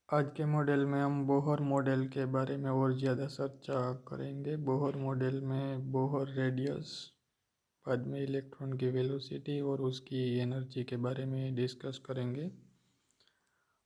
आज के मॉडल में हम बोहर मॉडल के बारे में और ज़्यादा चर्चा करेंगे। बोहर मॉडल में बोहर रेडियस, बाद में इलेक्ट्रॉन की वेलोसिटी और उसकी एनर्जी के बारे में डिस्कस करेंगे।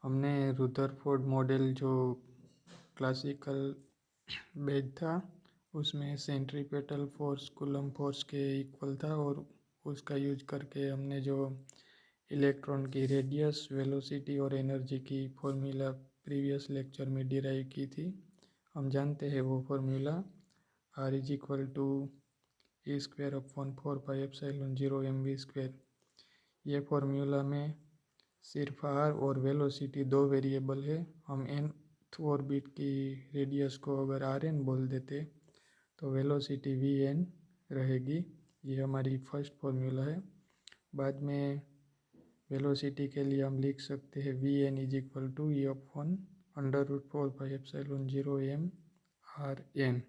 हमने रुदरफोर्ड मॉडल जो क्लासिकल बेस था उसमें सेंट्रीपेटल फोर्स कूलम्ब फोर्स के इक्वल था और उसका यूज करके हमने जो इलेक्ट्रॉन की रेडियस, वेलोसिटी और एनर्जी की फॉर्मूला प्रीवियस लेक्चर में डिराइव की थी। हम जानते हैं वो formula R is equal to e square upon 4πε0 mv²। ये फॉर्मूला में सिर्फ R और वेलोसिटी दो वेरिएबल है। हम nth ऑर्बिट की रेडियस को अगर Rn बोल देते तो वेलोसिटी Vn रहेगी। ये हमारी फर्स्ट फॉर्मूला है। बाद में वेलोसिटी के लिए हम लिख सकते हैं Vn is equal to e upon √4πε0 mRn।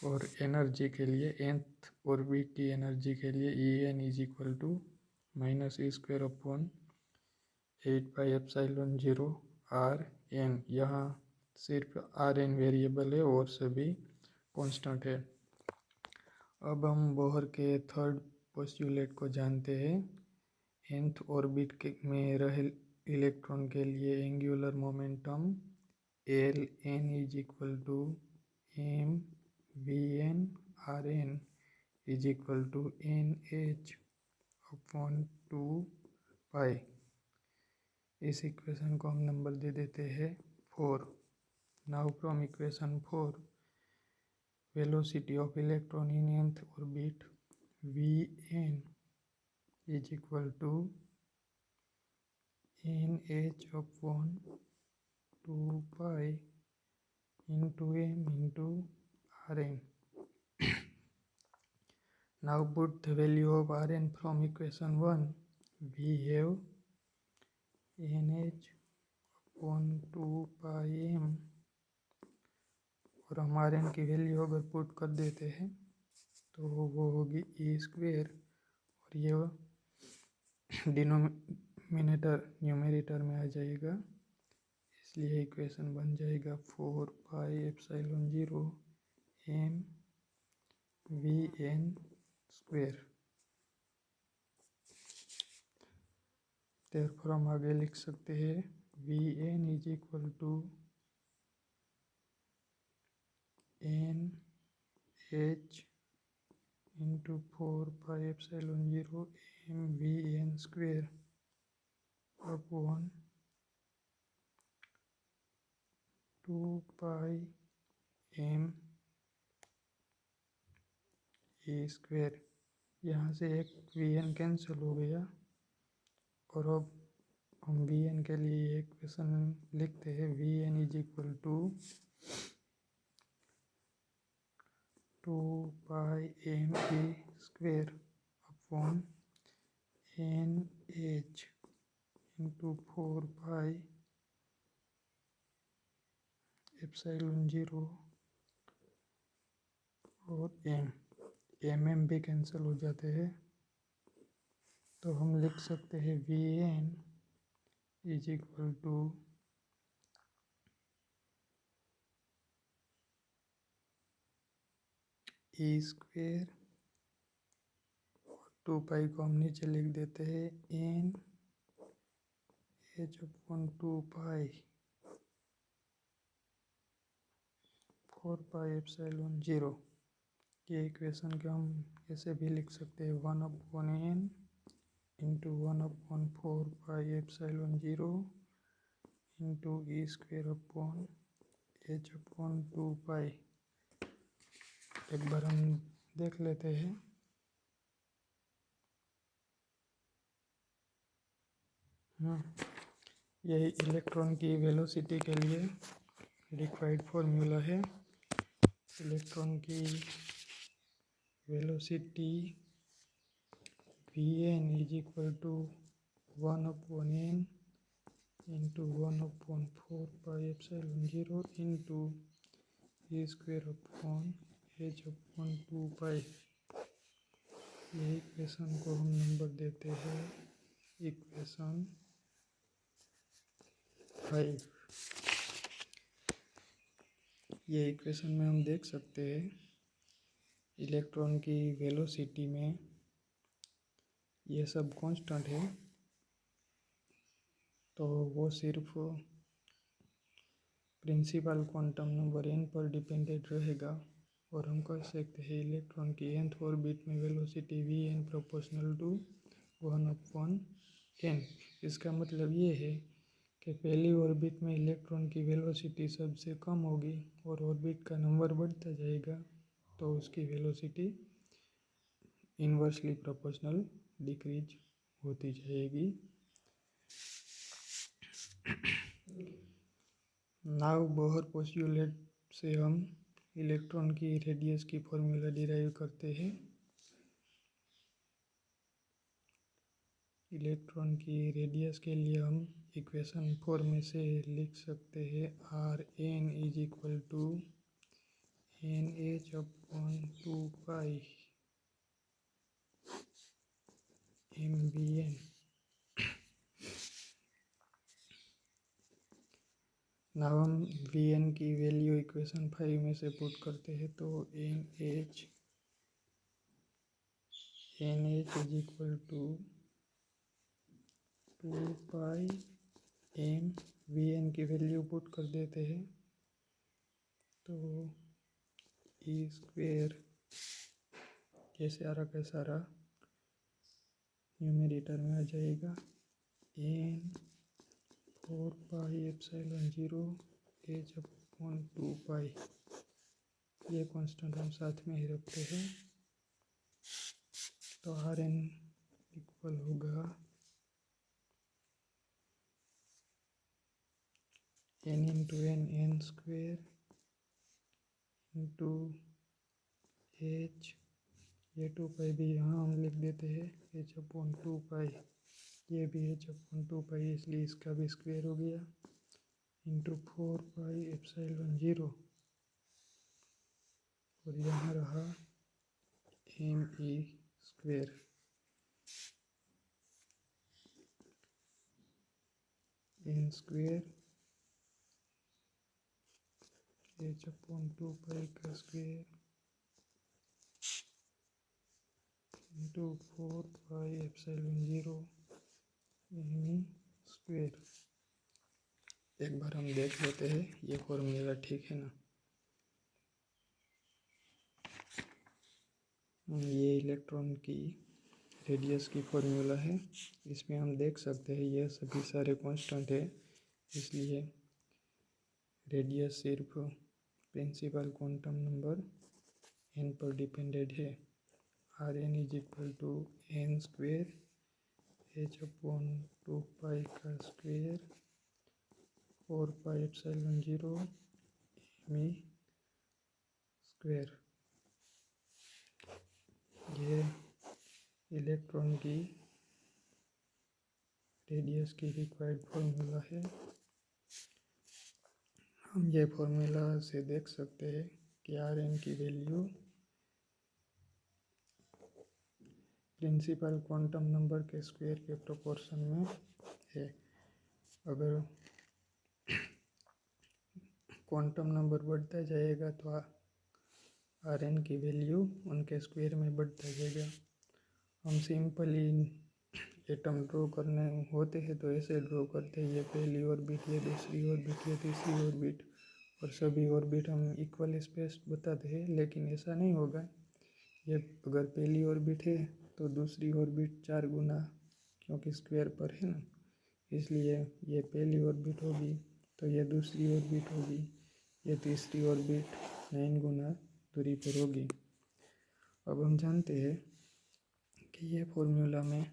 और एनर्जी के लिए nth ऑर्बिट की एनर्जी के लिए En is equal to -e² upon 8πε0 Rn। यहाँ सिर्फ Rn वेरिएबल है और सभी कांस्टेंट है। अब हम बोहर के थर्ड पोस्टुलेट को जानते हैं। nth ऑर्बिट में रहे इलेक्ट्रॉन के लिए angular momentum Ln is equal to mvn Rn is equal to nh upon 2π। इस इक्वेशन को हम नंबर दे देते हैं 4। Now from equation 4, velocity of electron in nth orbit Vn is equal to nh upon 2π into m into Rn. Now put the value of Rn from equation 1. We have nh upon 2πm और हम Rn की value अगर put कर देते हैं तो वो होगी e² और ये डिनोमिनेटर न्यूमरेटर में आ जाएगा, इसलिए इक्वेशन बन जाएगा 4πε0 m Vn²। therefore हम आगे लिख सकते हैं Vn is equal to nh into 4πε0 m Vn² upon 2π m e²। यहाँ से एक Vn कैंसिल हो गया और अब हम Vn के लिए इक्वेशन लिखते हैं Vn is equal to 2πm e² upon nh into 4πε0 और m भी कैंसिल हो जाते हैं, तो हम लिख सकते हैं Vn is equal to e² और 2π को हम नीचे लिख देते हैं n h अपॉन 2π 4πε0। ये इक्वेशन को हम ऐसे भी लिख सकते हैं 1 upon n into 1 upon 4πε0 into e² upon h upon 2π। एक बार हम देख लेते हैं। यही इलेक्ट्रॉन की वेलोसिटी के लिए रिक्वायर्ड फॉर्मूला है। इलेक्ट्रॉन की velocity Vn is equal to 1 upon n into 1 upon 4πε0 into e² upon h upon 2π। ये इक्वेशन को हम नंबर देते हैं इक्वेशन 5। ये इक्वेशन में हम देख सकते हैं इलेक्ट्रॉन की वेलोसिटी में ये सब कांस्टेंट है, तो वो सिर्फ प्रिंसिपल क्वांटम नंबर n पर डिपेंडेंट रहेगा। और हम कह सकते हैं इलेक्ट्रॉन की nth ऑर्बिट में velocity Vn proportional to 1/n। इसका मतलब ये है कि पहली ऑर्बिट में इलेक्ट्रॉन की वेलोसिटी सबसे कम होगी और ऑर्बिट का नंबर बढ़ता जाएगा, तो उसकी वेलोसिटी इन्वर्सली प्रोपोर्शनल डिक्रीज होती जाएगी। नाउ बोहर पोस्टुलेट से हम इलेक्ट्रॉन की रेडियस की फॉर्मूला डिराइव करते हैं। इलेक्ट्रॉन की रेडियस के लिए हम इक्वेशन 4 में से लिख सकते हैं r n is equal to n h upon 2 pi m b n. Now हम वी एन की वैल्यू इक्वेशन 5 में से पुट करते हैं, तो n h is equal to 2 pi m v n की वैल्यू पुट कर देते हैं, तो ई स्क्वेयर ये सारा का सारा न्यूमरेटर में आ जाएगा n 4 pi epsilon 0 h upon 2 pi. ये कांस्टेंट हम साथ में ही रखते हैं, तो आर एन इक्वल होगा n into n square into h, ये 2 पाई भी यहाँ हम लिख देते हैं एच अपॉन 2 पाई, ये भी एच अपॉन 2 पाई इसलिए इसका भी स्क्वेयर हो गया इंटू 4 पाई एप्सिलॉन 0 और यहाँ रहा m e square. N square h upon 2 pi का square into 4 pi epsilon 0 m e square. एक बार हम देख लेते हैं ये फॉर्मूला ठीक है ना। ये इलेक्ट्रॉन की रेडियस की फॉर्मूला है, इसमें हम देख सकते हैं ये सभी सारे कांस्टेंट है, इसलिए रेडियस सिर्फ प्रिंसिपल क्वांटम नंबर n पर डिपेंडेंट है। R n is equal to n square h upon 2 pi का square 4 pi epsilon 0 m e square. ये इलेक्ट्रॉन की रेडियस की रिक्वायर्ड फॉर्मूला है। हम ये फॉर्मूला से देख सकते हैं कि आर एन की वैल्यू प्रिंसिपल क्वांटम नंबर के स्क्वायर के प्रोपोर्शन में है। अगर क्वांटम नंबर बढ़ता जाएगा तो आर एन की वैल्यू उनके स्क्वायर में बढ़ता जाएगा। हम सिंपली एटम ड्रॉ करने होते हैं तो ऐसे ड्रॉ करते हैं, ये पहली ऑर्बिट, ये दूसरी ऑर्बिट, ये तीसरी ऑर्बिट, और सभी ऑर्बिट हम इक्वल स्पेस बताते हैं, लेकिन ऐसा नहीं होगा। ये अगर पहली ऑर्बिट है तो दूसरी ऑर्बिट 4 गुना, क्योंकि स्क्वायर पर है ना, इसलिए ये पहली ऑर्बिट होगी तो ये दूसरी ऑर्बिट होगी, ये तीसरी ऑर्बिट 9 गुना दूरी पर होगी। अब हम जानते हैं कि ये फॉर्मूला में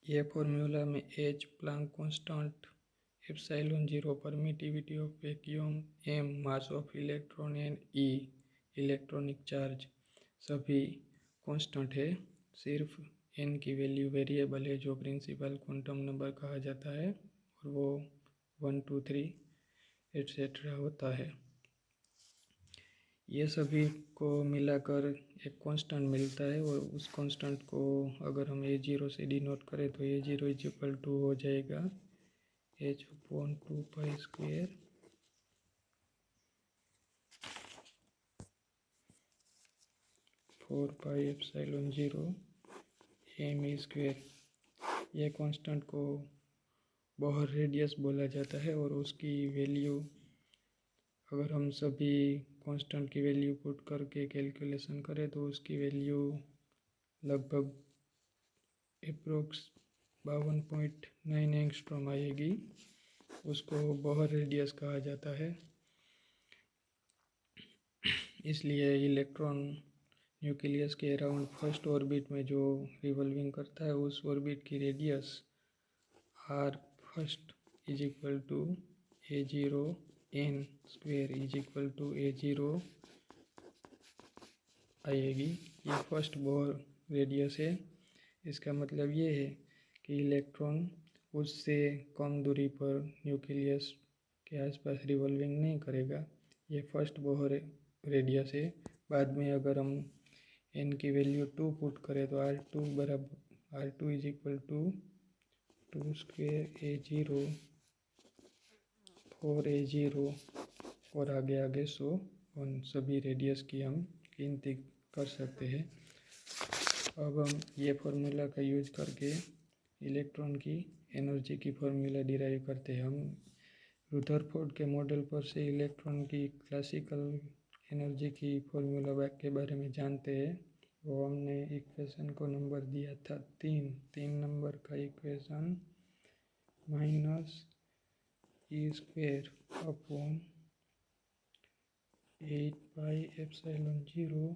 ये फॉर्मूला में h Planck constant, epsilon 0 permittivity of vacuum, m mass of electron and e electronic charge सभी कांस्टेंट है। सिर्फ एन की वैल्यू वेरिएबल है जो प्रिंसिपल क्वांटम नंबर कहा जाता है और वो 1 2 3 एट्सेट्रा होता है। ये सभी को मिलाकर एक कांस्टेंट मिलता है और उस कांस्टेंट को अगर हम A0 से डिनोट करें तो A0 इज इक्वल टू हो जाएगा h/2π² 4πε0 m²। यह कांस्टेंट को बोहर रेडियस बोला जाता है और उसकी वैल्यू अगर हम सभी कांस्टेंट की वैल्यू पुट करके कैलकुलेशन करें तो उसकी वैल्यू लगभग अप्रोक्स 52.9 एंगस्ट्रॉम आएगी। उसको बोहर रेडियस कहा जाता है। इसलिए इलेक्ट्रॉन न्यूक्लियस के अराउंड फर्स्ट ऑर्बिट में जो रिवॉल्विंग करता है उस ऑर्बिट की radius r first is equal to A0 n² is equal to A0 आएगी। ये फर्स्ट बोहर रेडियस है। इसका मतलब ये है कि इलेक्ट्रॉन उससे कम दूरी पर न्यूक्लियस के आसपास रिवॉल्विंग नहीं करेगा। ये फर्स्ट बोहर रेडियस है। बाद में अगर हम n की वैल्यू 2 पुट करें तो R2 is equal to 2² A0 4A0 और आगे आगे सो उन सभी रेडियस की हम गिनती कर सकते हैं। अब हम ये फार्मूला का यूज करके इलेक्ट्रॉन की एनर्जी की फार्मूला डिराइव करते हैं। हम रुदरफोर्ड के मॉडल पर से इलेक्ट्रॉन की क्लासिकल एनर्जी की फार्मूला के बारे में जानते हैं। वो हमने इक्वेशन को नंबर दिया था 3 नंबर का इक्वेशन -e² अपॉन 8πε0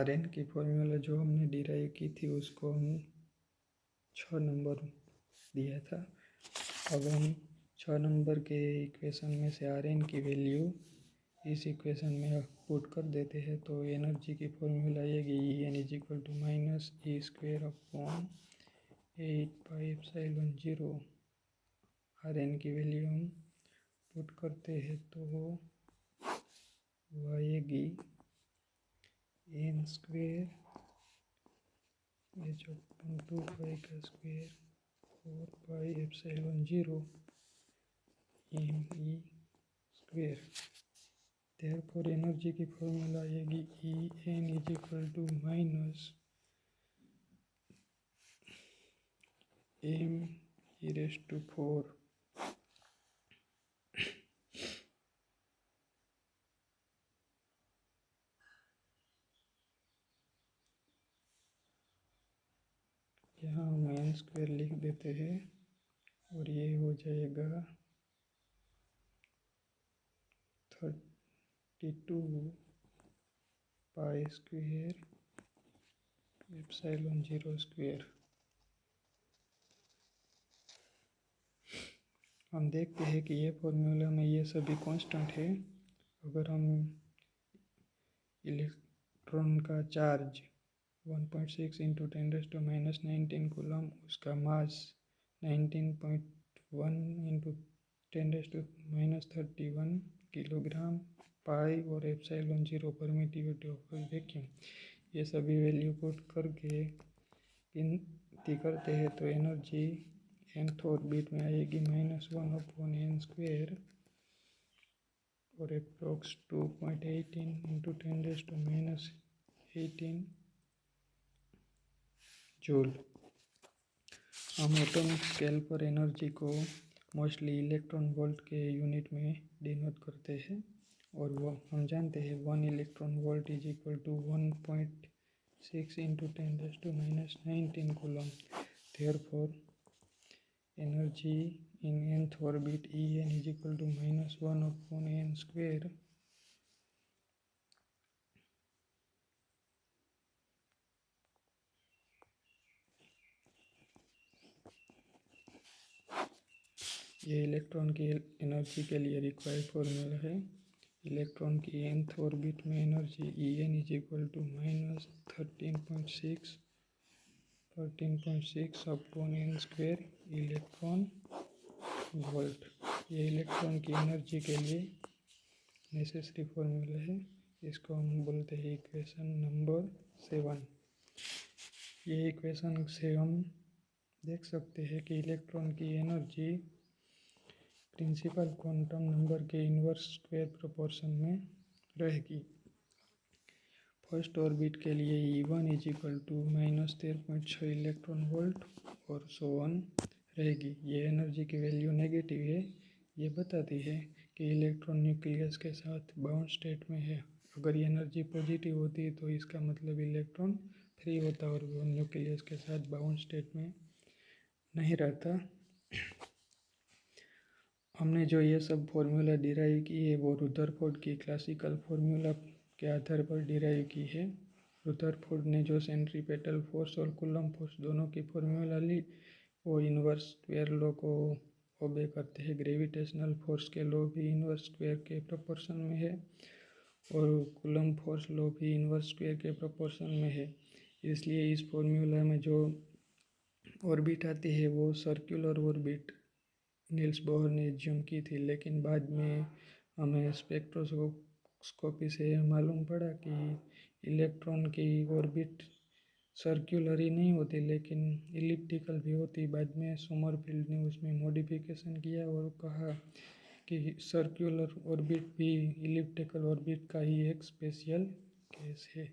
Rn की फॉर्मूला जो हमने डिराइव की थी उसको हम 6 नंबर दिया था। अब हम 6 नंबर के इक्वेशन में से Rn की वैल्यू इस इक्वेशन में पुट कर देते हैं तो एनर्जी की फॉर्मूला आएगी En is equal to -e² upon 8πε0। Rn की वैल्यू हम पुट करते हैं तो वो आएगी n² h/2π² 4πε0 me²। therefore energy की फॉर्मूला आएगी En is equal to -m⁴ यहाँ हम n² लिख देते हैं और ये हो जाएगा 32π²ε0²। हम देखते हैं कि ये फॉर्मूला में ये सभी कांस्टेंट है। अगर हम इलेक्ट्रॉन का चार्ज 1.6 इंटू 10⁻⁻19 कूलम, उसका मास 19.1 इंटू 10⁻31 किलोग्राम, पाई और एप्सिलॉन 0 परमिटिविटी ऑफ वैक्यूम, ये सभी वैल्यू पुट करके गिनती करते हैं तो एनर्जी nth ऑर्बिट में आएगी -1/n² और अप्रोक्स 2.18 इंटू 10⁻18 जूल। हम एटॉमिक स्केल पर एनर्जी को मोस्टली इलेक्ट्रॉन वोल्ट के यूनिट में डिनोट करते हैं और वो हम जानते हैं 1 electron volt is equal to 1.6 into 10⁻19 coulomb. Therefore energy in nth orbit En is equal to -1/n² ये इलेक्ट्रॉन की एनर्जी के लिए रिक्वायर्ड फॉर्मूला है। इलेक्ट्रॉन की nth ऑर्बिट में energy En is equal to minus 13.6 upon n square electron volt. ये electron की energy के लिए नेसेसरी फॉर्मूला है। इसको हम बोलते हैं इक्वेशन नंबर 7। ये इक्वेशन से हम देख सकते हैं कि इलेक्ट्रॉन की एनर्जी प्रिंसिपल क्वांटम नंबर के इन्वर्स स्क्वायर प्रोपोर्शन में रहेगी। फर्स्ट ऑर्बिट के लिए E1 is equal to minus 13.6 electron volt और सो ऑन रहेगी। ये एनर्जी की वैल्यू नेगेटिव है। ये बताती है कि इलेक्ट्रॉन न्यूक्लियस के साथ बाउंड स्टेट में है। अगर ये एनर्जी पॉजिटिव होती है तो इसका मतलब इलेक्ट्रॉन फ्री होता और वो न्यूक्लियस के साथ बाउंड स्टेट में नहीं रहता। हमने जो ये सब फॉर्मूला डिराइव की है वो रुदरफोर्ड की क्लासिकल फॉर्मूला के आधार पर डिराइव की है। रुदरफोर्ड ने जो सेंट्रीपेटल फोर्स और कूलम्ब फोर्स दोनों की फॉर्मूला ली वो इन्वर्स स्क्वायर लॉ को ओबे करते हैं। ग्रेविटेशनल फोर्स के लॉ भी इन्वर्स स्क्वायर के प्रोपोर्शन में है और कूलम्ब फोर्स लॉ भी इन्वर्स स्क्वायर के प्रोपोर्शन में है। इसलिए इस फॉर्मूला में जो ऑर्बिट आती है वो सर्कुलर ऑर्बिट नील्स बोहर ने एज्यूम की थी, लेकिन बाद में हमें स्पेक्ट्रोस्कोपी से मालूम पड़ा कि इलेक्ट्रॉन की ऑर्बिट सर्कुलर ही नहीं होती लेकिन इलिप्टिकल भी होती। बाद में सोमरफील्ड ने उसमें मॉडिफिकेशन किया और कहा कि सर्कुलर ऑर्बिट भी इलिप्टिकल ऑर्बिट का ही एक स्पेशल केस है।